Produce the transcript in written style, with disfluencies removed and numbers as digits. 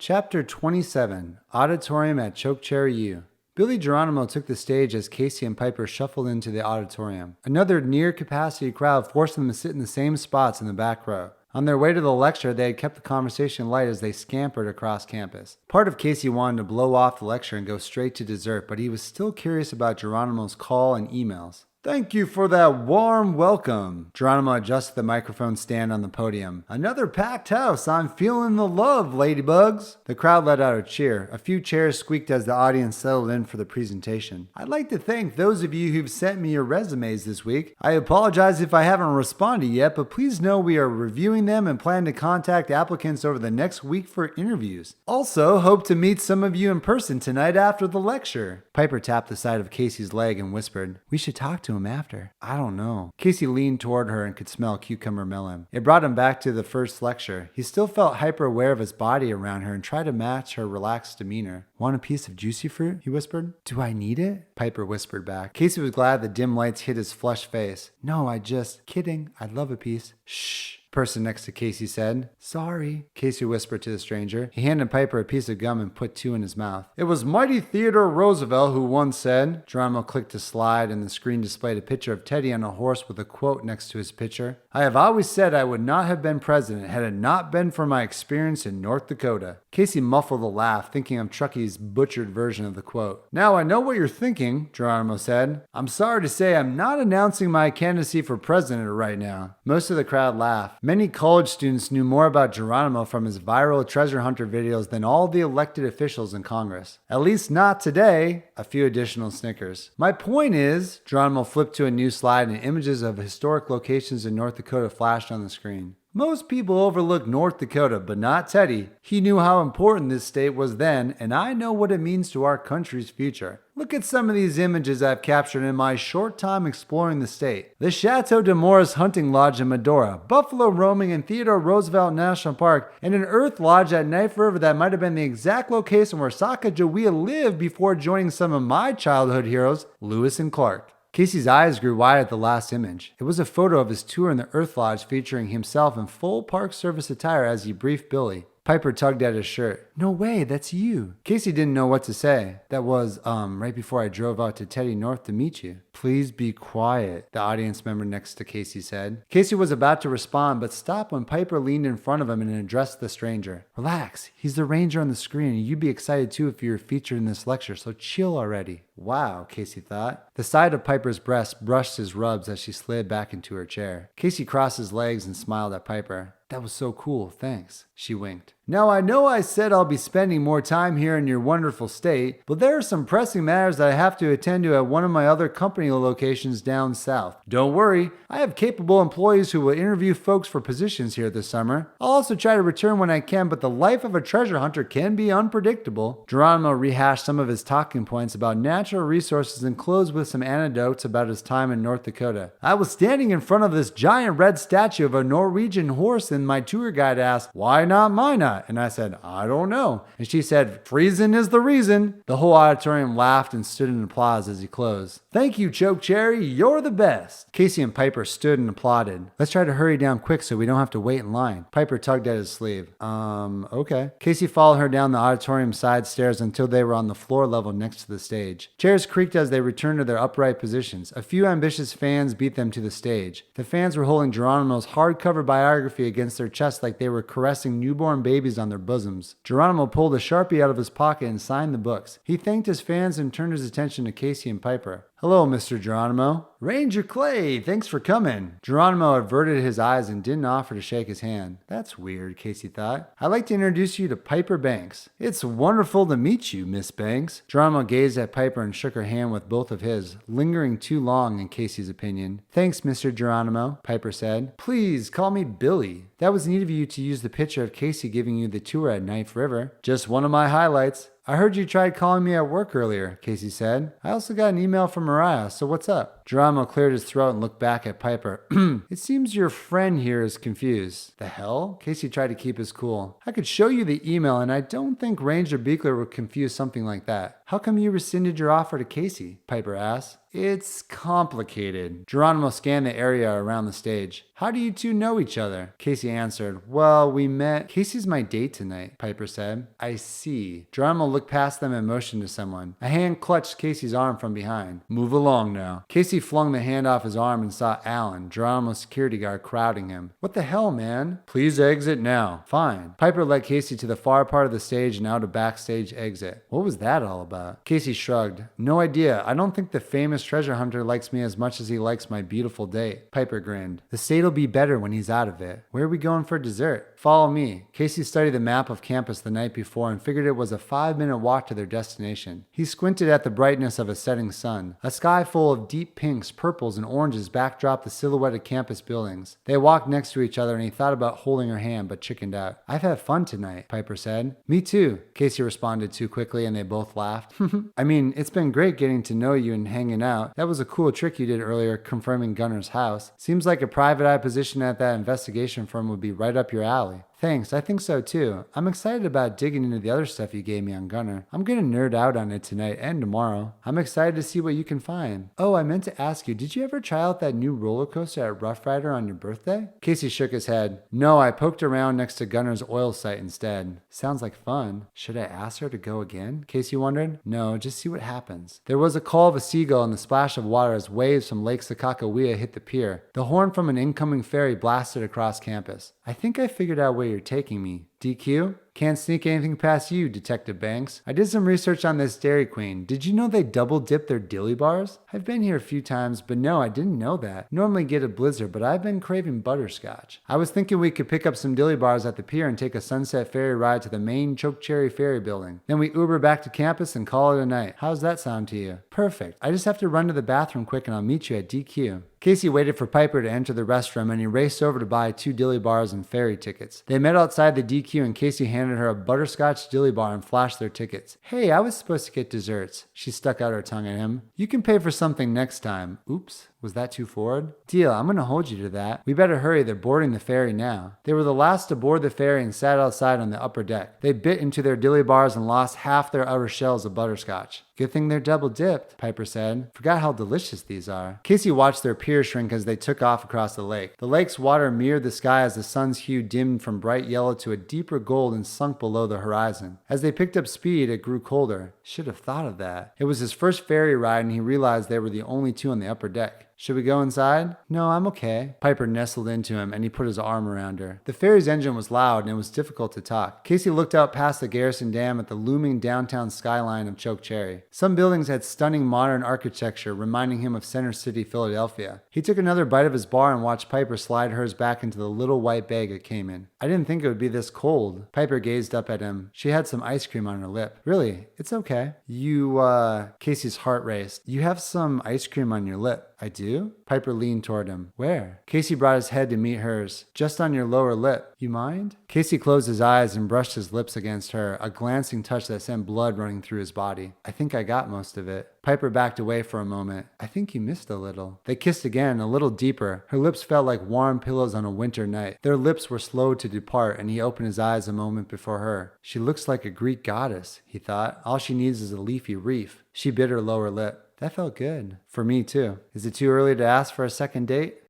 Chapter 27, Auditorium at Chokecherry U. Billy Geronimo took the stage as Casey and Piper shuffled into the auditorium. Another near-capacity crowd forced them to sit in the same spots in the back row. On their way to the lecture, they had kept the conversation light as they scampered across campus. Part of Casey wanted to blow off the lecture and go straight to dessert, but he was still curious about Geronimo's call and emails. Thank you for that warm welcome. Geronimo adjusted the microphone stand on the podium. Another packed house. I'm feeling the love, ladybugs. The crowd let out a cheer. A few chairs squeaked as the audience settled in for the presentation. I'd like to thank those of you who've sent me your resumes this week. I apologize if I haven't responded yet, but please know we are reviewing them and plan to contact applicants over the next week for interviews. Also, hope to meet some of you in person tonight after the lecture. Piper tapped the side of Casey's leg and whispered, we should talk to him after. I don't know. Casey leaned toward her and could smell cucumber melon. It brought him back to the first lecture. He still felt hyper aware of his body around her and tried to match her relaxed demeanor. Want a piece of juicy fruit? He whispered. Do I need it? Piper whispered back. Casey was glad the dim lights hid his flushed face. No, kidding. I'd love a piece. Shh. Person next to Casey said. Sorry, Casey whispered to the stranger. He handed Piper a piece of gum and put two in his mouth. It was mighty Theodore Roosevelt who once said. Geronimo clicked a slide and the screen displayed a picture of Teddy on a horse with a quote next to his picture. I have always said I would not have been president had it not been for my experience in North Dakota. Casey muffled a laugh, thinking of Chucky's butchered version of the quote. Now I know what you're thinking, Geronimo said. I'm sorry to say I'm not announcing my candidacy for president right now. Most of the crowd laughed. Many college students knew more about Geronimo from his viral treasure hunter videos than all the elected officials in Congress. At least not today. A few additional snickers. My point is, Geronimo flipped to a new slide and images of historic locations in North Dakota flashed on the screen. Most people overlook North Dakota, but not Teddy. He knew how important this state was then, and I know what it means to our country's future. Look at some of these images I've captured in my short time exploring the state. The Chateau de Morris Hunting Lodge in Medora, Buffalo Roaming in Theodore Roosevelt National Park, and an Earth Lodge at Knife River that might have been the exact location where Sacagawea lived before joining some of my childhood heroes, Lewis and Clark. Casey's eyes grew wide at the last image. It was a photo of his tour in the Earth Lodge featuring himself in full Park Service attire as he briefed Billy. Piper tugged at his shirt. No way, that's you. Casey didn't know what to say. That was, right before I drove out to Teddy North to meet you. Please be quiet, the audience member next to Casey said. Casey was about to respond, but stopped when Piper leaned in front of him and addressed the stranger. Relax, he's the ranger on the screen, and you'd be excited too if you were featured in this lecture, so chill already. Wow, Casey thought. The side of Piper's breast brushed his rubs as she slid back into her chair. Casey crossed his legs and smiled at Piper. That was so cool, thanks. She winked. Now I know I said I'll be spending more time here in your wonderful state, but there are some pressing matters that I have to attend to at one of my other company locations down south. Don't worry, I have capable employees who will interview folks for positions here this summer. I'll also try to return when I can, but the life of a treasure hunter can be unpredictable. Geronimo rehashed some of his talking points about natural resources and closed with some anecdotes about his time in North Dakota. I was standing in front of this giant red statue of a Norwegian horse and my tour guide asked, why not mine? And I said, I don't know. And she said, freezing is the reason. The whole auditorium laughed and stood in applause as he closed. Thank you, Chokecherry. You're the best. Casey and Piper stood and applauded. Let's try to hurry down quick so we don't have to wait in line. Piper tugged at his sleeve. Okay. Casey followed her down the auditorium side stairs until they were on the floor level next to the stage. Chairs creaked as they returned to their upright positions. A few ambitious fans beat them to the stage. The fans were holding Geronimo's hardcover biography against their chests like they were caressing newborn babies on their bosoms. Geronimo pulled a Sharpie out of his pocket and signed the books. He thanked his fans and turned his attention to Casey and Piper. Hello, Mr. Geronimo. Ranger Clay, thanks for coming. Geronimo averted his eyes and didn't offer to shake his hand. That's weird, Casey thought. I'd like to introduce you to Piper Banks. It's wonderful to meet you, Miss Banks. Geronimo gazed at Piper and shook her hand with both of his, lingering too long in Casey's opinion. Thanks, Mr. Geronimo, Piper said. Please call me Billy. That was neat of you to use the picture of Casey giving you the tour at Knife River. Just one of my highlights. I heard you tried calling me at work earlier, Casey said. I also got an email from Mariah, so what's up? Geronimo cleared his throat and looked back at Piper. It seems your friend here is confused. The hell? Casey tried to keep his cool. I could show you the email, and I don't think Ranger Beekler would confuse something like that. How come you rescinded your offer to Casey? Piper asked. It's complicated. Geronimo scanned the area around the stage. How do you two know each other? Casey answered, well, we met. Casey's my date tonight, Piper said. I see. Geronimo looked past them and motioned to someone. A hand clutched Casey's arm from behind. Move along now. Casey flung the hand off his arm and saw Alan, Geronimo's security guard, crowding him. What the hell, man? Please exit now. Fine. Piper led Casey to the far part of the stage and out a backstage exit. What was that all about? Casey shrugged. No idea. I don't think the famous treasure hunter likes me as much as he likes my beautiful date. Piper grinned. The state'll be better when he's out of it. Where are we going for dessert? Follow me. Casey studied the map of campus the night before and figured it was a 5-minute walk to their destination. He squinted at the brightness of a setting sun. A sky full of deep pinks, purples, and oranges backdropped the silhouette of campus buildings. They walked next to each other and he thought about holding her hand but chickened out. I've had fun tonight, Piper said. Me too, Casey responded too quickly and they both laughed. I mean, it's been great getting to know you and hanging out. That was a cool trick you did earlier, confirming Gunner's house. Seems like a private eye position at that investigation firm would be right up your alley. Thanks, I think so too. I'm excited about digging into the other stuff you gave me on Gunner. I'm gonna nerd out on it tonight and tomorrow. I'm excited to see what you can find. Oh, I meant to ask you, did you ever try out that new roller coaster at Rough Rider on your birthday? Casey shook his head. No, I poked around next to Gunner's oil site instead. Sounds like fun. Should I ask her to go again? Casey wondered. No, just see what happens. There was a call of a seagull and the splash of water as waves from Lake Sakakawea hit the pier. The horn from an incoming ferry blasted across campus. I think I figured out where you're taking me. DQ? Can't sneak anything past you, Detective Banks. I did some research on this Dairy Queen. Did you know they double dip their dilly bars? I've been here a few times, but no, I didn't know that. Normally get a blizzard, but I've been craving butterscotch. I was thinking we could pick up some dilly bars at the pier and take a sunset ferry ride to the main Chokecherry ferry building. Then we Uber back to campus and call it a night. How's that sound to you? Perfect. I just have to run to the bathroom quick and I'll meet you at DQ. Casey waited for Piper to enter the restroom and he raced over to buy 2 dilly bars and ferry tickets. They met outside the DQ and Casey handed her a butterscotch dilly bar and flashed their tickets. Hey, I was supposed to get desserts. She stuck out her tongue at him. You can pay for something next time. Oops. Was that too forward? Deal, I'm gonna hold you to that. We better hurry, they're boarding the ferry now. They were the last to board the ferry and sat outside on the upper deck. They bit into their dilly bars and lost half their outer shells of butterscotch. Good thing they're double dipped, Piper said. Forgot how delicious these are. Casey watched their pier shrink as they took off across the lake. The lake's water mirrored the sky as the sun's hue dimmed from bright yellow to a deeper gold and sunk below the horizon. As they picked up speed, it grew colder. Should have thought of that. It was his first ferry ride and he realized they were the only two on the upper deck. Should we go inside? No, I'm okay. Piper nestled into him and he put his arm around her. The ferry's engine was loud and it was difficult to talk. Casey looked out past the Garrison Dam at the looming downtown skyline of Chokecherry. Some buildings had stunning modern architecture reminding him of Center City, Philadelphia. He took another bite of his bar and watched Piper slide hers back into the little white bag it came in. I didn't think it would be this cold. Piper gazed up at him. She had some ice cream on her lip. Really? It's okay. Casey's heart raced. You have some ice cream on your lip. I do? Piper leaned toward him. Where? Casey brought his head to meet hers. Just on your lower lip. You mind? Casey closed his eyes and brushed his lips against her, a glancing touch that sent blood running through his body. I think I got most of it. Piper backed away for a moment. I think you missed a little. They kissed again, a little deeper. Her lips felt like warm pillows on a winter night. Their lips were slow to depart, and he opened his eyes a moment before her. She looks like a Greek goddess, he thought. All she needs is a leafy reef. She bit her lower lip. That felt good. For me, too. Is it too early to ask for a second date?